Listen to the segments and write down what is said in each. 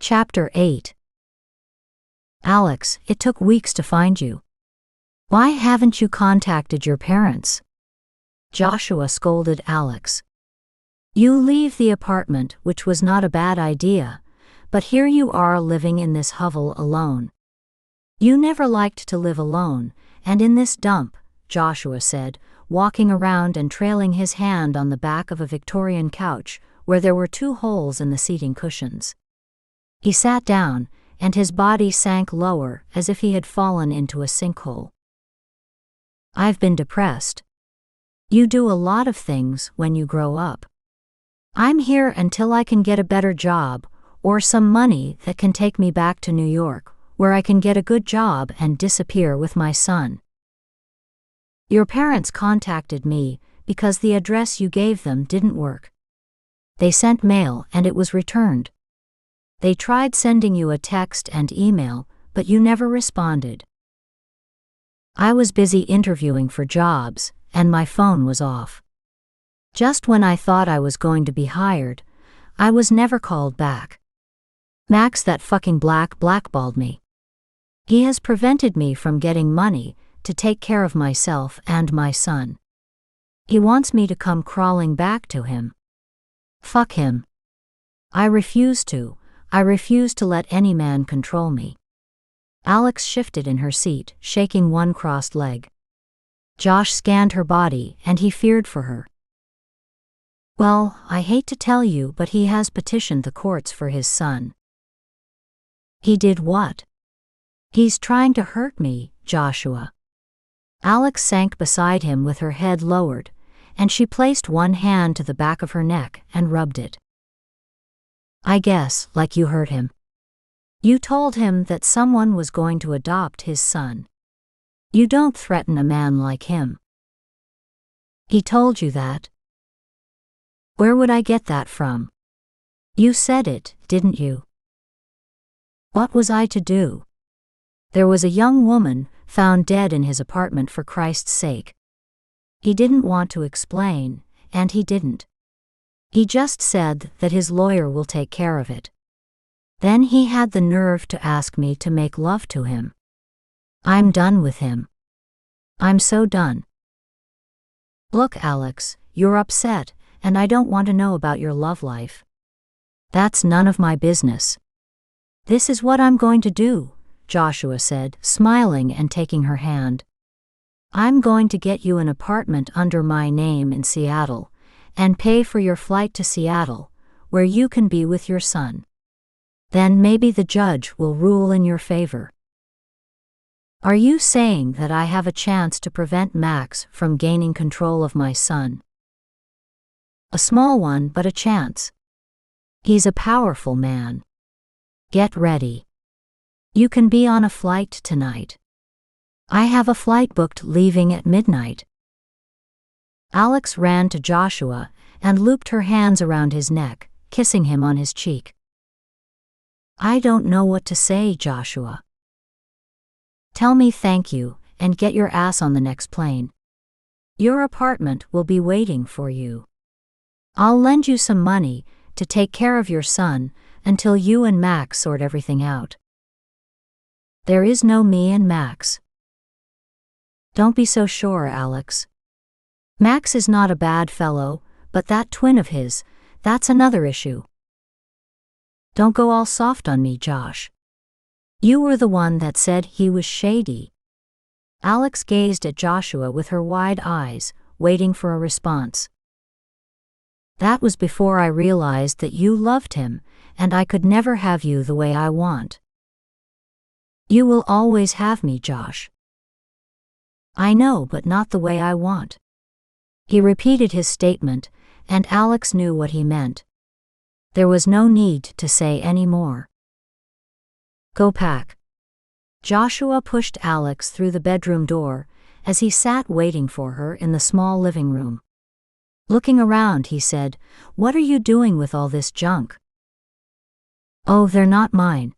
Chapter 8. Alex, it took weeks to find you. Why haven't you contacted your parents? Joshua scolded Alex. You leave the apartment, which was not a bad idea, but here you are living in this hovel alone. You never liked to live alone, and in this dump, Joshua said, walking around and trailing his hand on the back of a Victorian couch, where there were 2 holes in the seating cushions. He sat down, and his body sank lower as if he had fallen into a sinkhole. I've been depressed. You do a lot of things when you grow up. I'm here until I can get a better job, or some money that can take me back to New York, where I can get a good job and disappear with my son. Your parents contacted me because the address you gave them didn't work. They sent mail and it was returned. They tried sending you a text and email, but you never responded. I was busy interviewing for jobs, and my phone was off. Just when I thought I was going to be hired, I was never called back. Max, that fucking blackballed me. He has prevented me from getting money to take care of myself and my son. He wants me to come crawling back to him. Fuck him. I refuse to let any man control me. Alex shifted in her seat, shaking one crossed leg. Josh scanned her body and he feared for her. Well, I hate to tell you, but he has petitioned the courts for his son. He did what? He's trying to hurt me, Joshua. Alex sank beside him with her head lowered, and she placed one hand to the back of her neck and rubbed it. I guess, like you hurt him. You told him that someone was going to adopt his son. You don't threaten a man like him. He told you that? Where would I get that from? You said it, didn't you? What was I to do? There was a young woman found dead in his apartment, for Christ's sake. He didn't want to explain, and he didn't. He just said that his lawyer will take care of it. Then he had the nerve to ask me to make love to him. I'm done with him. I'm so done. Look, Alex, you're upset, and I don't want to know about your love life. That's none of my business. This is what I'm going to do, Joshua said, smiling and taking her hand. I'm going to get you an apartment under my name in Seattle, and pay for your flight to Seattle, where you can be with your son. Then maybe the judge will rule in your favor. Are you saying that I have a chance to prevent Max from gaining control of my son? A small one, but a chance. He's a powerful man. Get ready. You can be on a flight tonight. I have a flight booked leaving at midnight. Alex ran to Joshua and looped her hands around his neck, kissing him on his cheek. I don't know what to say, Joshua. Tell me thank you, and get your ass on the next plane. Your apartment will be waiting for you. I'll lend you some money to take care of your son until you and Max sort everything out. There is no me and Max. Don't be so sure, Alex. Max is not a bad fellow, but that twin of his, that's another issue. Don't go all soft on me, Josh. You were the one that said he was shady. Alex gazed at Joshua with her wide eyes, waiting for a response. That was before I realized that you loved him, and I could never have you the way I want. You will always have me, Josh. I know, but not the way I want. He repeated his statement, and Alex knew what he meant. There was no need to say any more. Go pack. Joshua pushed Alex through the bedroom door as he sat waiting for her in the small living room. Looking around, he said, "What are you doing with all this junk?" "Oh, they're not mine."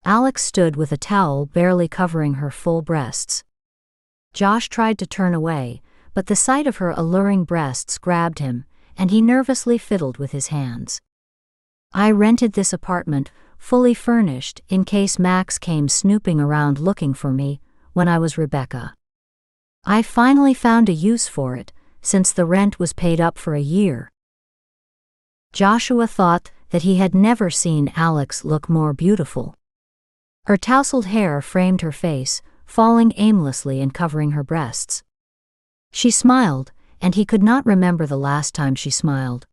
Alex stood with a towel barely covering her full breasts. Josh tried to turn away, but the sight of her alluring breasts grabbed him, and he nervously fiddled with his hands. "I rented this apartment fully furnished in case Max came snooping around looking for me when I was Rebecca. I finally found a use for it, since the rent was paid up for a year. Joshua thought that he had never seen Alex look more beautiful. Her tousled hair framed her face, falling aimlessly and covering her breasts. She smiled, and he could not remember the last time she smiled.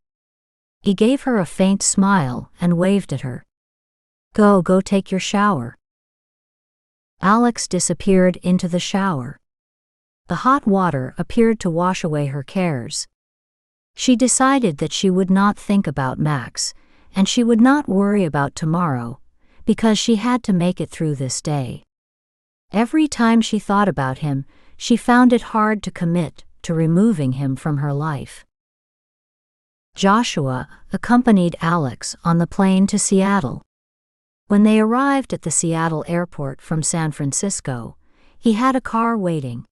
He gave her a faint smile and waved at her. Go take your shower." Alex disappeared into the shower. The hot water appeared to wash away her cares. She decided that she would not think about Max, and she would not worry about tomorrow, because she had to make it through this day. Every time she thought about him, she found it hard to commit to removing him from her life. Joshua accompanied Alex on the plane to Seattle. When they arrived at the Seattle airport from San Francisco, he had a car waiting.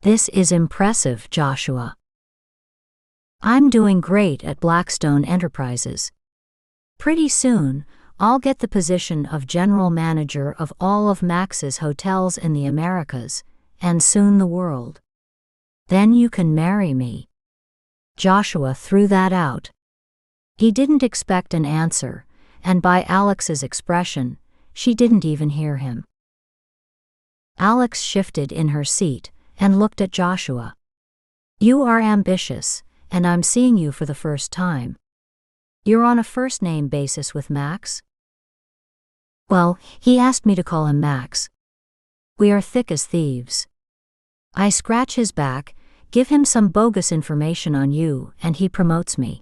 "This is impressive, Joshua. I'm doing great at Blackstone Enterprises. Pretty soon, I'll get the position of general manager of all of Max's hotels in the Americas, and soon the world. Then you can marry me." Joshua threw that out. He didn't expect an answer, and by Alex's expression, she didn't even hear him. Alex shifted in her seat and looked at Joshua. "You are ambitious, and I'm seeing you for the first time. You're on a first-name basis with Max?" "Well, he asked me to call him Max. We are thick as thieves. I scratch his back, give him some bogus information on you, and he promotes me.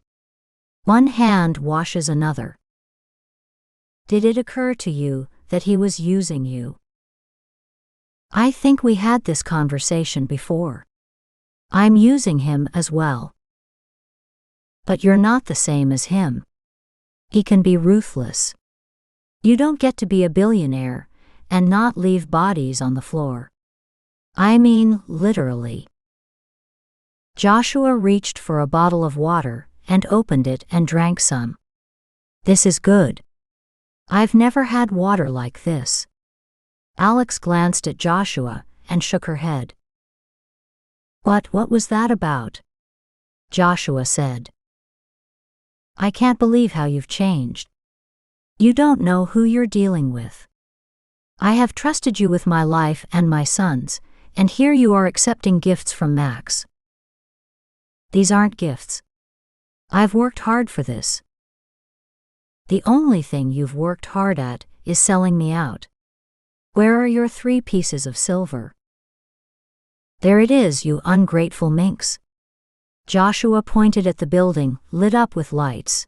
One hand washes another." "Did it occur to you that he was using you?" "I think we had this conversation before. I'm using him as well." "But you're not the same as him. He can be ruthless. You don't get to be a billionaire and not leave bodies on the floor. I mean, literally." Joshua reached for a bottle of water and opened it and drank some. "This is good. I've never had water like this." Alex glanced at Joshua and shook her head. What was that about?" Joshua said. "I can't believe how you've changed. You don't know who you're dealing with. I have trusted you with my life and my son's, and here you are accepting gifts from Max." "These aren't gifts. I've worked hard for this." "The only thing you've worked hard at is selling me out. Where are your 3 pieces of silver?" "There it is, you ungrateful minx." Joshua pointed at the building, lit up with lights.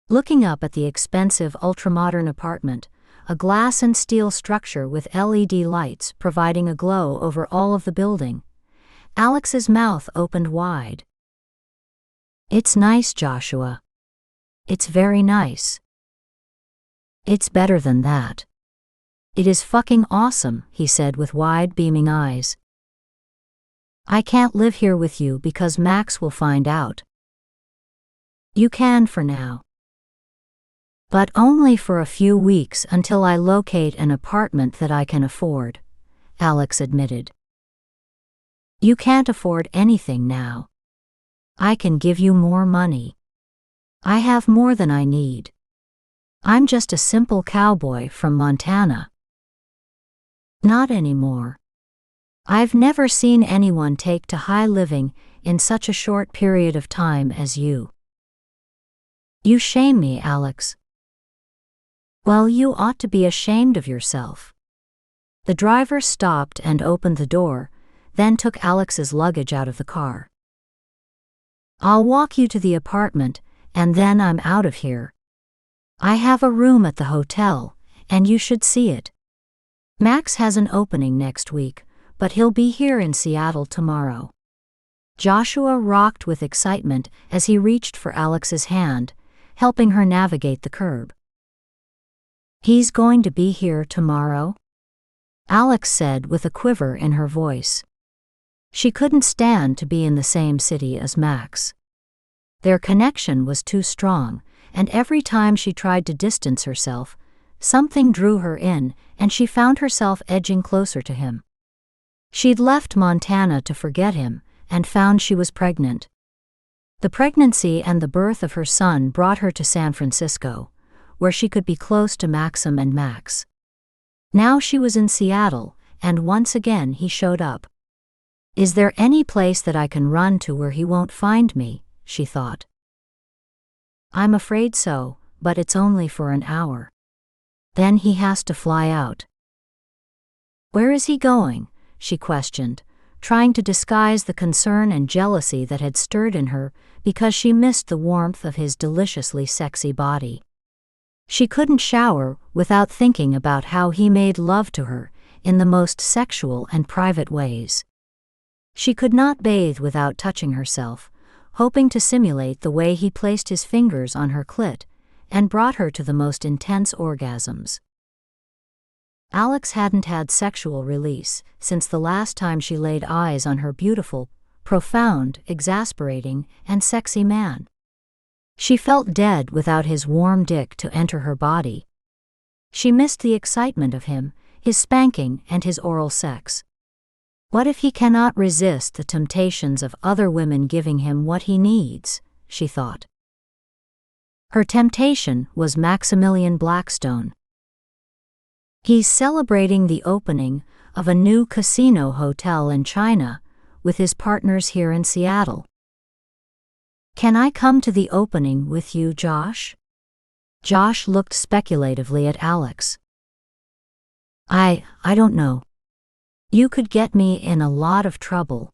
Looking up at the expensive ultramodern apartment, a glass and steel structure with LED lights providing a glow over all of the building, Alex's mouth opened wide. "It's nice, Joshua. It's very nice. It's better than that. It is fucking awesome," he said with wide, beaming eyes. "I can't live here with you because Max will find out." "You can for now. But only for a few weeks until I locate an apartment that I can afford," Alex admitted. "You can't afford anything now. I can give you more money. I have more than I need. I'm just a simple cowboy from Montana." "Not anymore. I've never seen anyone take to high living in such a short period of time as you. You shame me, Alex." "Well, you ought to be ashamed of yourself." The driver stopped and opened the door, then took Alex's luggage out of the car. "I'll walk you to the apartment, and then I'm out of here. I have a room at the hotel, and you should see it. Max has an opening next week, but he'll be here in Seattle tomorrow." Joshua rocked with excitement as he reached for Alex's hand, helping her navigate the curb. "He's going to be here tomorrow?" Alex said with a quiver in her voice. She couldn't stand to be in the same city as Max. Their connection was too strong, and every time she tried to distance herself, something drew her in, and she found herself edging closer to him. She'd left Montana to forget him, and found she was pregnant. The pregnancy and the birth of her son brought her to San Francisco, where she could be close to Maxim and Max. Now she was in Seattle, and once again he showed up. "Is there any place that I can run to where he won't find me?" she thought. "I'm afraid so, but it's only for an hour. Then he has to fly out." "Where is he going?" she questioned, trying to disguise the concern and jealousy that had stirred in her because she missed the warmth of his deliciously sexy body. She couldn't shower without thinking about how he made love to her in the most sexual and private ways. She could not bathe without touching herself, hoping to simulate the way he placed his fingers on her clit and brought her to the most intense orgasms. Alex hadn't had sexual release since the last time she laid eyes on her beautiful, profound, exasperating, and sexy man. She felt dead without his warm dick to enter her body. She missed the excitement of him, his spanking, and his oral sex. What if he cannot resist the temptations of other women giving him what he needs, she thought. Her temptation was Maximilian Blackstone. He's celebrating the opening of a new casino hotel in China with his partners here in Seattle. "Can I come to the opening with you, Josh?" Josh looked speculatively at Alex. I don't know. You could get me in a lot of trouble."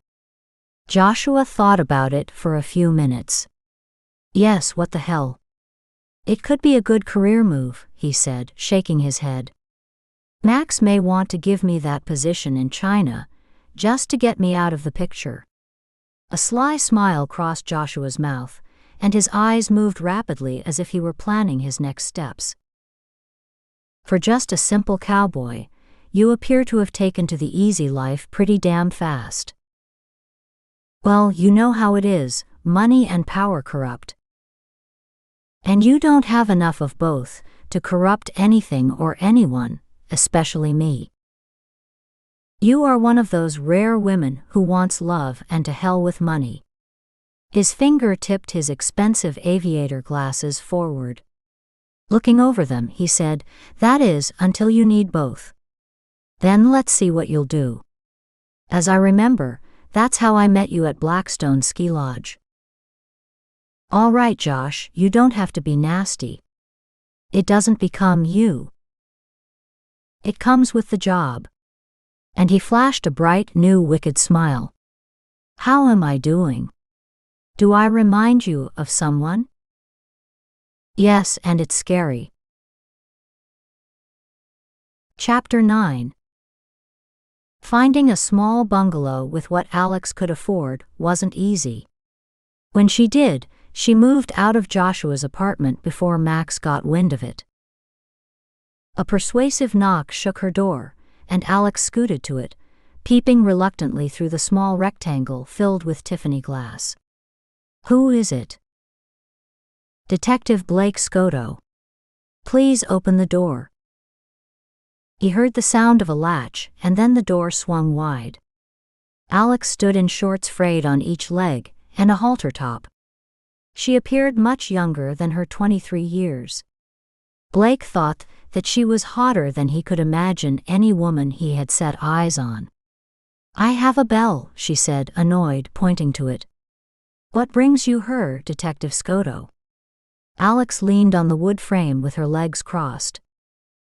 Joshua thought about it for a few minutes. "Yes, what the hell? It could be a good career move," he said, shaking his head. "Max may want to give me that position in China, just to get me out of the picture." A sly smile crossed Joshua's mouth, and his eyes moved rapidly as if he were planning his next steps. "For just a simple cowboy, you appear to have taken to the easy life pretty damn fast." "Well, you know how it is, money and power corrupt. And you don't have enough of both to corrupt anything or anyone, especially me. You are one of those rare women who wants love and to hell with money." His finger tipped his expensive aviator glasses forward. Looking over them, he said, "That is, until you need both. Then let's see what you'll do. As I remember, that's how I met you at Blackstone Ski Lodge." "All right, Josh, you don't have to be nasty. It doesn't become you. It comes with the job." And he flashed a bright, new, wicked smile. "How am I doing? Do I remind you of someone?" "Yes, and it's scary." Chapter 9. Finding a small bungalow with what Alex could afford wasn't easy. When she did, she moved out of Joshua's apartment before Max got wind of it. A persuasive knock shook her door, and Alex scooted to it, peeping reluctantly through the small rectangle filled with Tiffany glass. "Who is it?" "Detective Blake Scotto. Please open the door." He heard the sound of a latch, and then the door swung wide. Alex stood in shorts frayed on each leg, and a halter top. She appeared much younger than her 23 years. Blake thought that she was hotter than he could imagine any woman he had set eyes on. "I have a bell," she said, annoyed, pointing to it. "What brings you her, Detective Scotto?" Alex leaned on the wood frame with her legs crossed.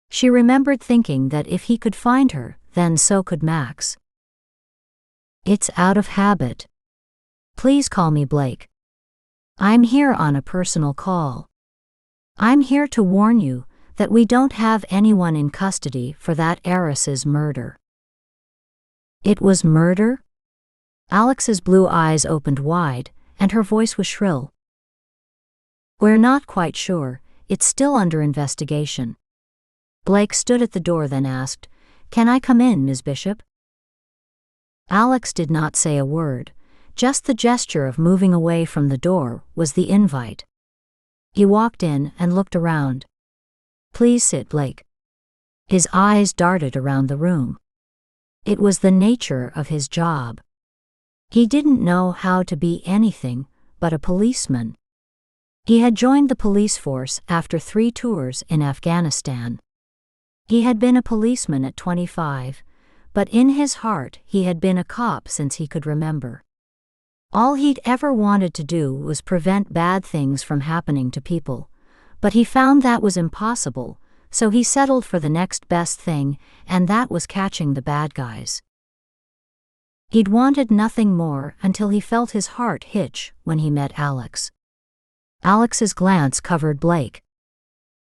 She remembered thinking that if he could find her, then so could Max. "It's out of habit. Please call me Blake. I'm here on a personal call. I'm here to warn you that we don't have anyone in custody for that heiress's murder." "It was murder?" Alex's blue eyes opened wide, and her voice was shrill. "We're not quite sure. It's still under investigation." Blake stood at the door, then asked, "Can I come in, Ms. Bishop?" Alex did not say a word. Just the gesture of moving away from the door was the invite. He walked in and looked around. "Please sit, Blake." His eyes darted around the room. It was the nature of his job. He didn't know how to be anything but a policeman. He had joined the police force after 3 tours in Afghanistan. He had been a policeman at 25, but in his heart he had been a cop since he could remember. All he'd ever wanted to do was prevent bad things from happening to people, but he found that was impossible, so he settled for the next best thing, and that was catching the bad guys. He'd wanted nothing more until he felt his heart hitch when he met Alex. Alex's glance covered Blake.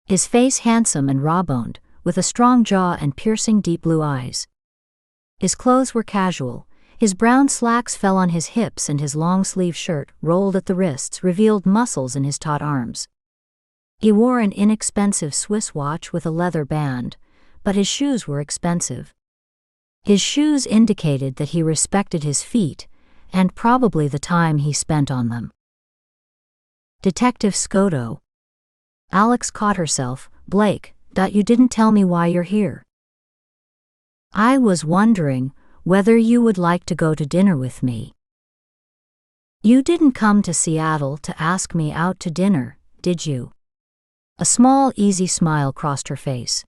His face handsome and raw-boned, with a strong jaw and piercing deep blue eyes. His clothes were casual. His brown slacks fell on his hips and his long-sleeve shirt, rolled at the wrists, revealed muscles in his taut arms. He wore an inexpensive Swiss watch with a leather band, but his shoes were expensive. His shoes indicated that he respected his feet, and probably the time he spent on them. "Detective Scotto." Alex caught herself. "Blake, you didn't tell me why you're here." "I was wondering whether you would like to go to dinner with me." "You didn't come to Seattle to ask me out to dinner, did you?" A small, easy smile crossed her face.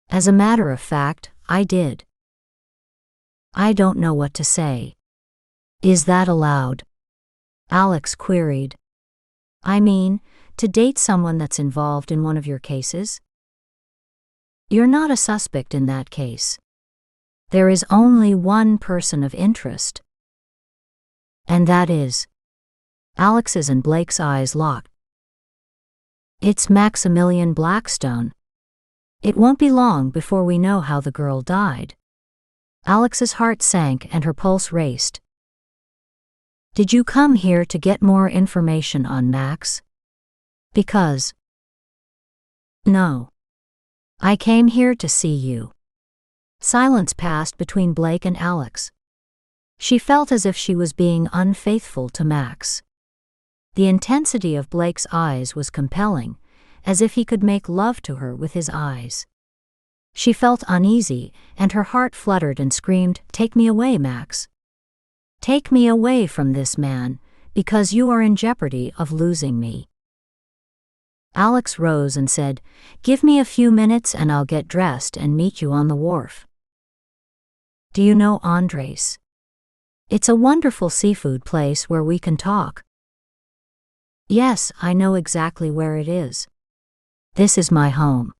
"As a matter of fact, I did." "I don't know what to say." "Is that allowed?" Alex queried. "I mean, to date someone that's involved in one of your cases?" "You're not a suspect in that case. There is only one person of interest." "And that is?" Alex's and Blake's eyes locked. "It's Maximilian Blackstone. It won't be long before we know how the girl died." Alex's heart sank and her pulse raced. "Did you come here to get more information on Max?" "Because..." "No. I came here to see you." Silence passed between Blake and Alex. She felt as if she was being unfaithful to Max. The intensity of Blake's eyes was compelling, as if he could make love to her with his eyes. She felt uneasy, and her heart fluttered and screamed, "Take me away, Max. Take me away from this man, because you are in jeopardy of losing me." Alex rose and said, "Give me a few minutes and I'll get dressed and meet you on the wharf." "Do you know Andres? It's a wonderful seafood place where we can talk." "Yes, I know exactly where it is. This is my home.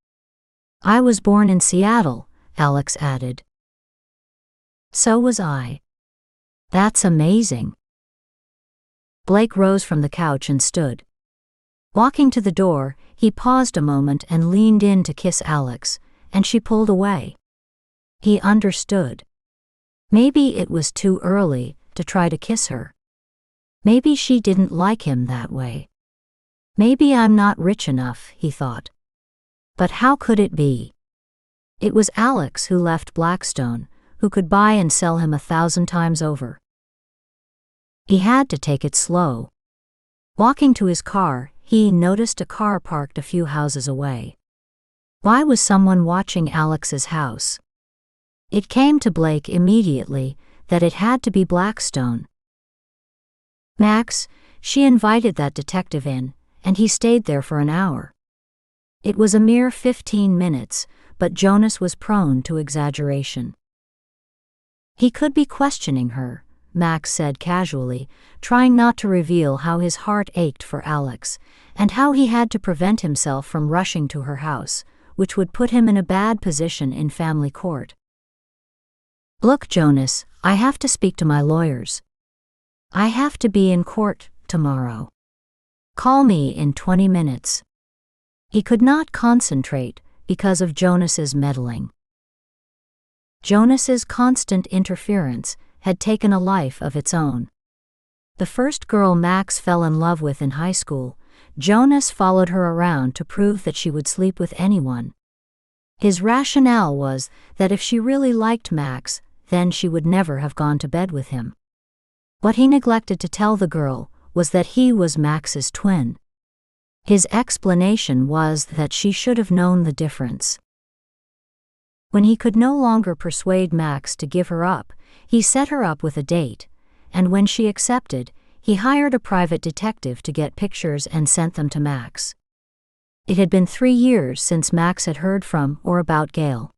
I was born in Seattle," Alex added. "So was I." "That's amazing." Blake rose from the couch and stood. Walking to the door, he paused a moment and leaned in to kiss Alex, and she pulled away. He understood. Maybe it was too early to try to kiss her. Maybe she didn't like him that way. "Maybe I'm not rich enough," he thought. But how could it be? It was Alex who left Blackstone, who could buy and sell him 1,000 times over. He had to take it slow. Walking to his car, he noticed a car parked a few houses away. Why was someone watching Alex's house? It came to Blake immediately that it had to be Blackstone. Max, she invited that detective in, and he stayed there for an hour. It was a mere 15 minutes, but Jonas was prone to exaggeration. "He could be questioning her," Max said casually, trying not to reveal how his heart ached for Alex, and how he had to prevent himself from rushing to her house, which would put him in a bad position in family court. "Look, Jonas, I have to speak to my lawyers. I have to be in court tomorrow. Call me in 20 minutes. He could not concentrate because of Jonas's meddling. Jonas's constant interference had taken a life of its own. The first girl Max fell in love with in high school, Jonas followed her around to prove that she would sleep with anyone. His rationale was that if she really liked Max, then she would never have gone to bed with him. What he neglected to tell the girl was that he was Max's twin. His explanation was that she should have known the difference. When he could no longer persuade Max to give her up, he set her up with a date, and when she accepted, he hired a private detective to get pictures and sent them to Max. It had been 3 years since Max had heard from or about Gail.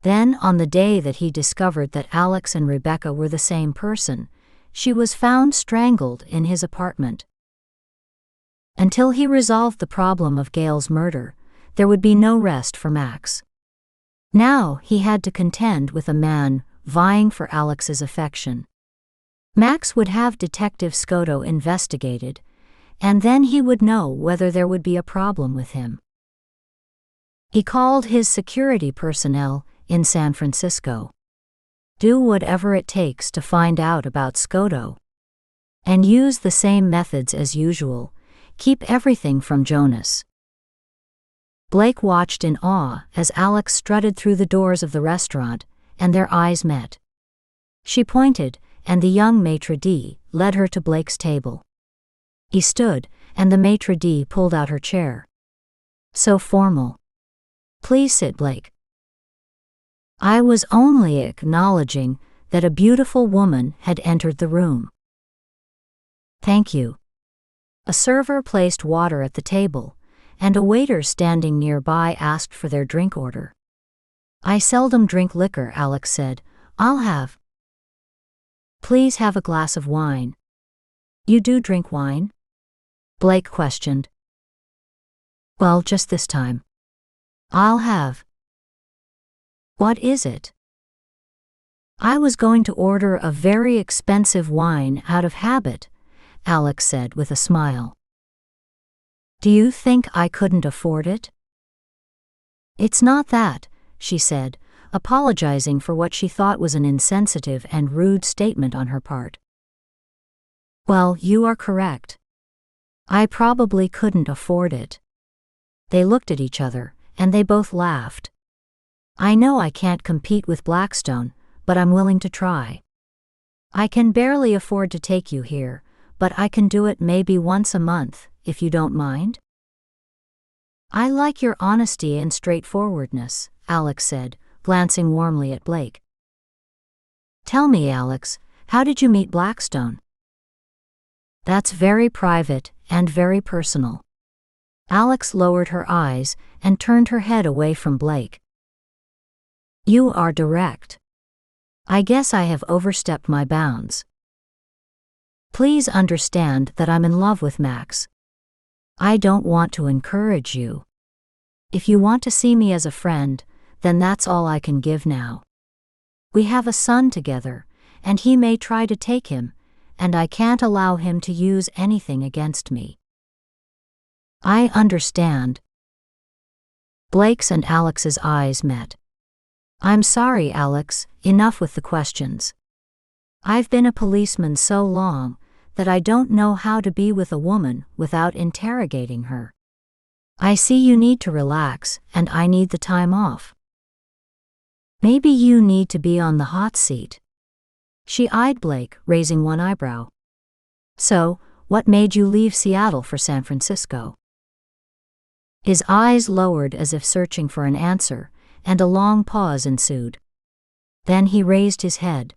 Then, on the day that he discovered that Alex and Rebecca were the same person, she was found strangled in his apartment. Until he resolved the problem of Gail's murder, there would be no rest for Max. Now he had to contend with a man vying for Alex's affection. Max would have Detective Scotto investigated, and then he would know whether there would be a problem with him. He called his security personnel in San Francisco. Do whatever it takes to find out about Scotto. And use the same methods as usual. Keep everything from Jonas. Blake watched in awe as Alex strutted through the doors of the restaurant, and their eyes met. She pointed, and the young maitre d' led her to Blake's table. He stood, and the maitre d' pulled out her chair. So formal. Please sit, Blake. I was only acknowledging that a beautiful woman had entered the room. Thank you. A server placed water at the table, and a waiter standing nearby asked for their drink order. I seldom drink liquor, Alex said. I'll have. Please have a glass of wine. You do drink wine? Blake questioned. Well, just this time. I'll have. What is it? I was going to order a very expensive wine out of habit, Alex said with a smile. Do you think I couldn't afford it? It's not that, she said, apologizing for what she thought was an insensitive and rude statement on her part. Well, you are correct. I probably couldn't afford it. They looked at each other, and they both laughed. I know I can't compete with Blackstone, but I'm willing to try. I can barely afford to take you here, but I can do it maybe once a month, if you don't mind. I like your honesty and straightforwardness, Alex said, glancing warmly at Blake. Tell me, Alex, how did you meet Blackstone? That's very private and very personal. Alex lowered her eyes and turned her head away from Blake. You are direct. I guess I have overstepped my bounds. Please understand that I'm in love with Max. I don't want to encourage you. If you want to see me as a friend, then that's all I can give now. We have a son together, and he may try to take him, and I can't allow him to use anything against me. I understand. Blake's and Alex's eyes met. I'm sorry, Alex, enough with the questions. I've been a policeman so long that I don't know how to be with a woman without interrogating her. I see you need to relax, and I need the time off. Maybe you need to be on the hot seat. She eyed Blake, raising one eyebrow. So, what made you leave Seattle for San Francisco? His eyes lowered as if searching for an answer, and a long pause ensued. Then he raised his head.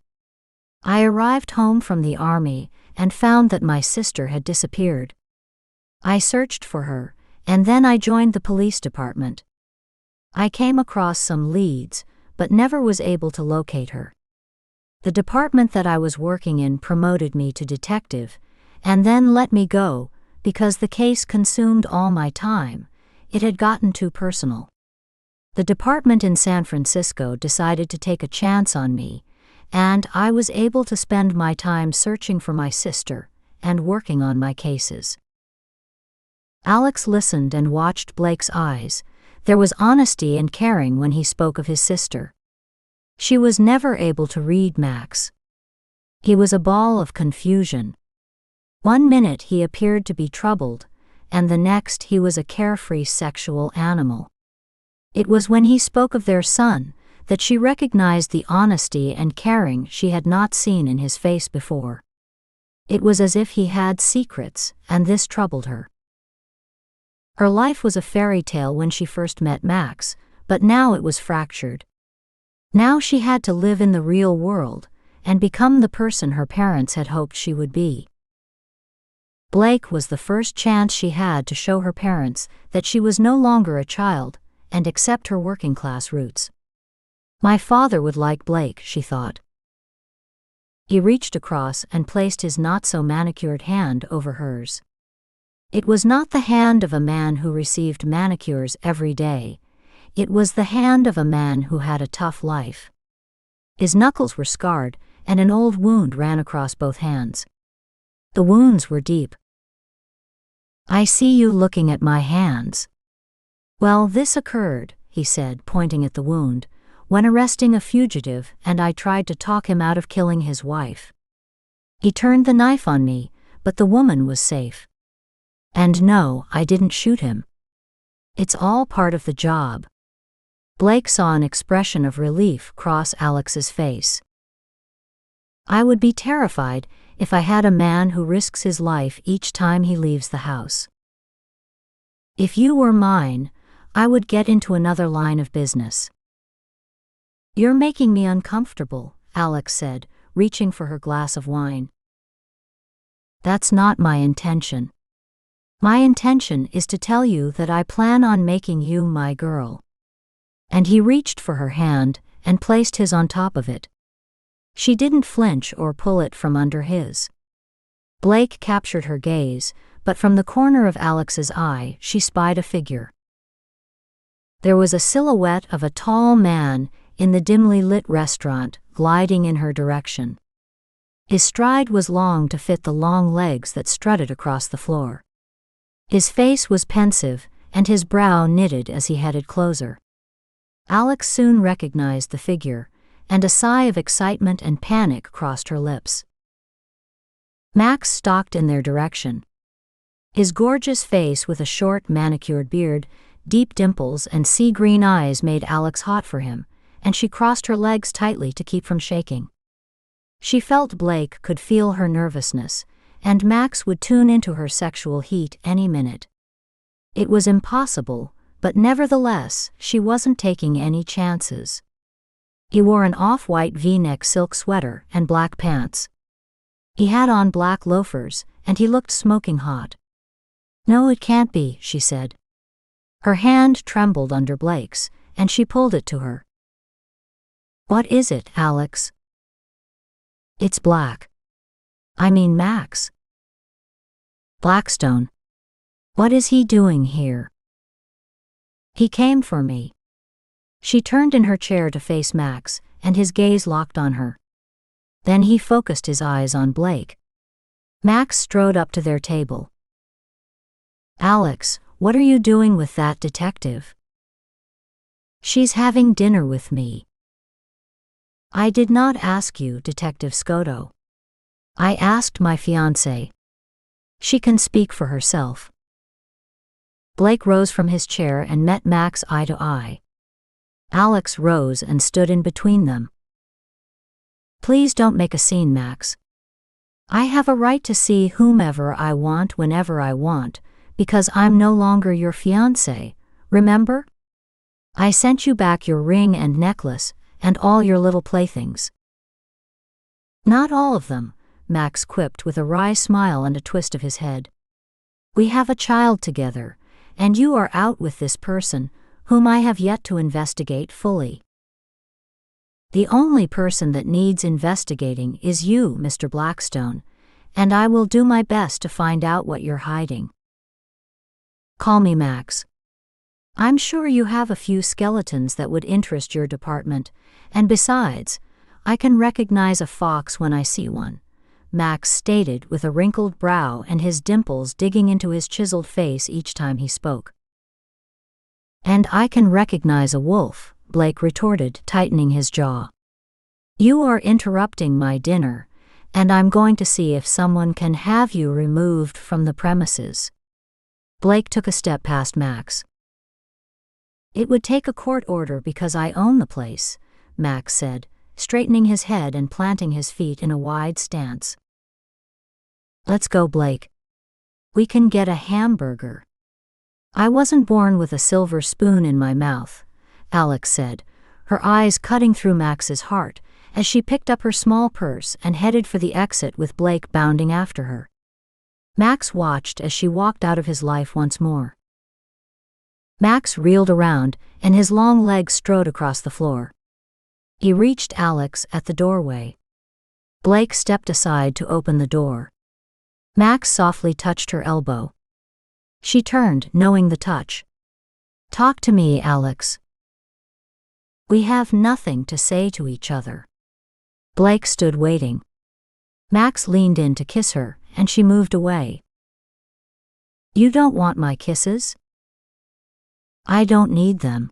I arrived home from the army and found that my sister had disappeared. I searched for her, and then I joined the police department. I came across some leads, but never was able to locate her. The department that I was working in promoted me to detective, and then let me go, because the case consumed all my time. It had gotten too personal. The department in San Francisco decided to take a chance on me, and I was able to spend my time searching for my sister and working on my cases. Alex listened and watched Blake's eyes. There was honesty and caring when he spoke of his sister. She was never able to read Max. He was a ball of confusion. One minute he appeared to be troubled, and the next he was a carefree sexual animal. It was when he spoke of their son that she recognized the honesty and caring she had not seen in his face before. It was as if he had secrets, and this troubled her. Her life was a fairy tale when she first met Max, but now it was fractured. Now she had to live in the real world and become the person her parents had hoped she would be. Blake was the first chance she had to show her parents that she was no longer a child and accept her working-class roots. My father would like Blake, she thought. He reached across and placed his not-so-manicured hand over hers. It was not the hand of a man who received manicures every day. It was the hand of a man who had a tough life. His knuckles were scarred, and an old wound ran across both hands. The wounds were deep. "I see you looking at my hands." "Well, this occurred," he said, pointing at the wound, "when arresting a fugitive and I tried to talk him out of killing his wife. He turned the knife on me, but the woman was safe. And no, I didn't shoot him. It's all part of the job." Blake saw an expression of relief cross Alex's face. "I would be terrified if I had a man who risks his life each time he leaves the house. If you were mine, I would get into another line of business." "You're making me uncomfortable," Alex said, reaching for her glass of wine. "That's not my intention. My intention is to tell you that I plan on making you my girl." And he reached for her hand and placed his on top of it. She didn't flinch or pull it from under his. Blake captured her gaze, but from the corner of Alex's eye she spied a figure. There was a silhouette of a tall man in the dimly lit restaurant gliding in her direction. His stride was long to fit the long legs that strutted across the floor. His face was pensive, and his brow knitted as he headed closer. Alex soon recognized the figure, and a sigh of excitement and panic crossed her lips. Max stalked in their direction. His gorgeous face with a short manicured beard, deep dimples and sea-green eyes made Alex hot for him, and she crossed her legs tightly to keep from shaking. She felt Blake could feel her nervousness, and Max would tune into her sexual heat any minute. It was impossible, but nevertheless, she wasn't taking any chances. He wore an off-white V-neck silk sweater and black pants. He had on black loafers, and he looked smoking hot. "No, it can't be," she said. Her hand trembled under Blake's, and she pulled it to her. "What is it, Alex?" "It's Black. I mean Max. Blackstone. What is he doing here?" "He came for me." She turned in her chair to face Max, and his gaze locked on her. Then he focused his eyes on Blake. Max strode up to their table. "Alex, what are you doing with that detective?" "She's having dinner with me." "I did not ask you, Detective Scotto. I asked my fiancée. She can speak for herself." Blake rose from his chair and met Max eye to eye. Alex rose and stood in between them. "Please don't make a scene, Max. I have a right to see whomever I want whenever I want, because I'm no longer your fiancé, remember? I sent you back your ring and necklace, and all your little playthings." "Not all of them," Max quipped with a wry smile and a twist of his head. "We have a child together, and you are out with this person, whom I have yet to investigate fully." "The only person that needs investigating is you, Mr. Blackstone, and I will do my best to find out what you're hiding." "Call me Max. I'm sure you have a few skeletons that would interest your department, and besides, I can recognize a fox when I see one," Max stated with a wrinkled brow and his dimples digging into his chiseled face each time he spoke. "And I can recognize a wolf," Blake retorted, tightening his jaw. "You are interrupting my dinner, and I'm going to see if someone can have you removed from the premises." Blake took a step past Max. "It would take a court order because I own the place," Max said, straightening his head and planting his feet in a wide stance. "Let's go, Blake. We can get a hamburger." I wasn't born with a silver spoon in my mouth, Alex said, her eyes cutting through Max's heart as she picked up her small purse and headed for the exit with Blake bounding after her. Max watched as she walked out of his life once more. Max reeled around, and his long legs strode across the floor. He reached Alex at the doorway. Blake stepped aside to open the door. Max softly touched her elbow. She turned, knowing the touch. "Talk to me, Alex. We have nothing to say to each other." Blake stood waiting. Max leaned in to kiss her, and she moved away. "You don't want my kisses?" "I don't need them.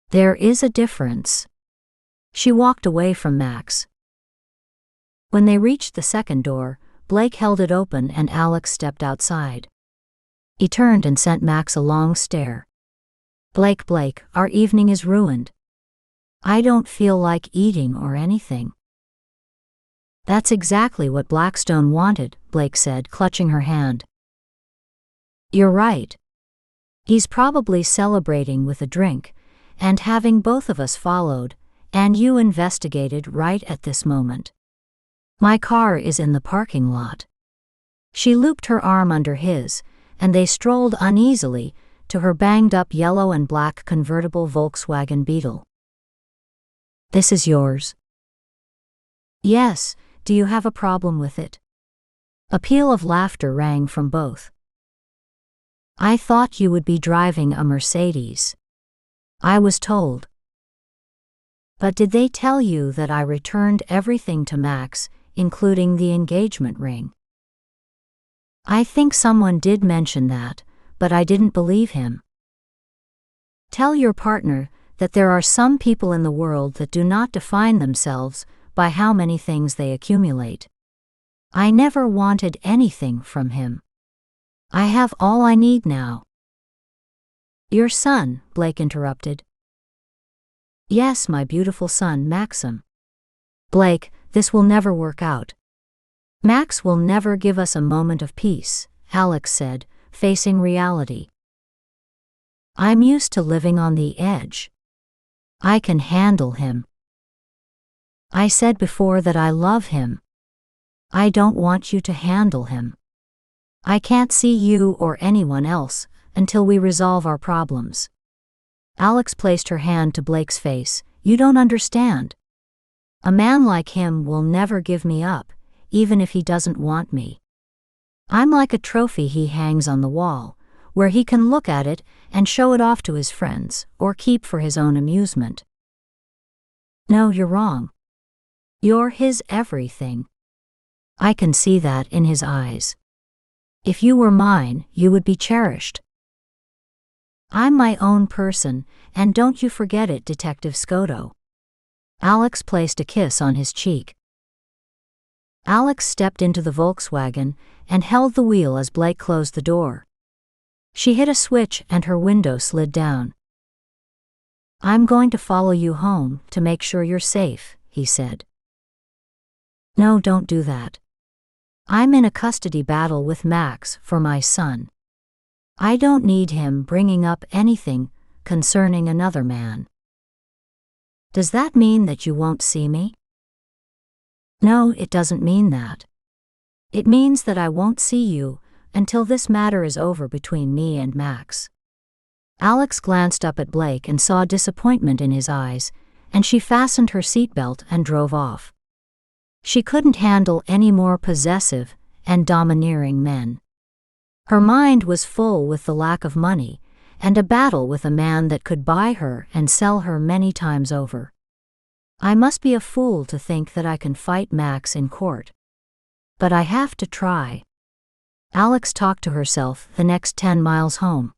There is a difference." She walked away from Max. When they reached the second door, Blake held it open and Alex stepped outside. He turned and sent Max a long stare. Blake, our evening is ruined. I don't feel like eating or anything." "That's exactly what Blackstone wanted," Blake said, clutching her hand. "You're right. He's probably celebrating with a drink, and having both of us followed, and you investigated right at this moment. My car is in the parking lot." She looped her arm under his, and they strolled uneasily to her banged-up yellow and black convertible Volkswagen Beetle. "This is yours." "Yes, do you have a problem with it?" A peal of laughter rang from both. "I thought you would be driving a Mercedes." "I was told." "But did they tell you that I returned everything to Max, including the engagement ring?" "I think someone did mention that, but I didn't believe him." "Tell your partner that there are some people in the world that do not define themselves by how many things they accumulate. I never wanted anything from him. I have all I need now." "Your son," Blake interrupted. "Yes, my beautiful son, Maxim." "Blake, this will never work out. Max will never give us a moment of peace," Alex said, facing reality. "I'm used to living on the edge. I can handle him. I said before that I love him. I don't want you to handle him. I can't see you or anyone else until we resolve our problems." Alex placed her hand to Blake's face. "You don't understand. A man like him will never give me up, even if he doesn't want me. I'm like a trophy he hangs on the wall, where he can look at it and show it off to his friends, or keep for his own amusement." "No, you're wrong. You're his everything. I can see that in his eyes. If you were mine, you would be cherished." "I'm my own person, and don't you forget it, Detective Scotto." Alex placed a kiss on his cheek. Alex stepped into the Volkswagen and held the wheel as Blake closed the door. She hit a switch and her window slid down. "I'm going to follow you home to make sure you're safe," he said. "No, don't do that. I'm in a custody battle with Max for my son. I don't need him bringing up anything concerning another man." "Does that mean that you won't see me?" "No, it doesn't mean that. It means that I won't see you until this matter is over between me and Max." Alex glanced up at Blake and saw disappointment in his eyes, and she fastened her seatbelt and drove off. She couldn't handle any more possessive and domineering men. Her mind was full with the lack of money, and a battle with a man that could buy her and sell her many times over. "I must be a fool to think that I can fight Max in court. But I have to try." Alex talked to herself the next 10 miles home.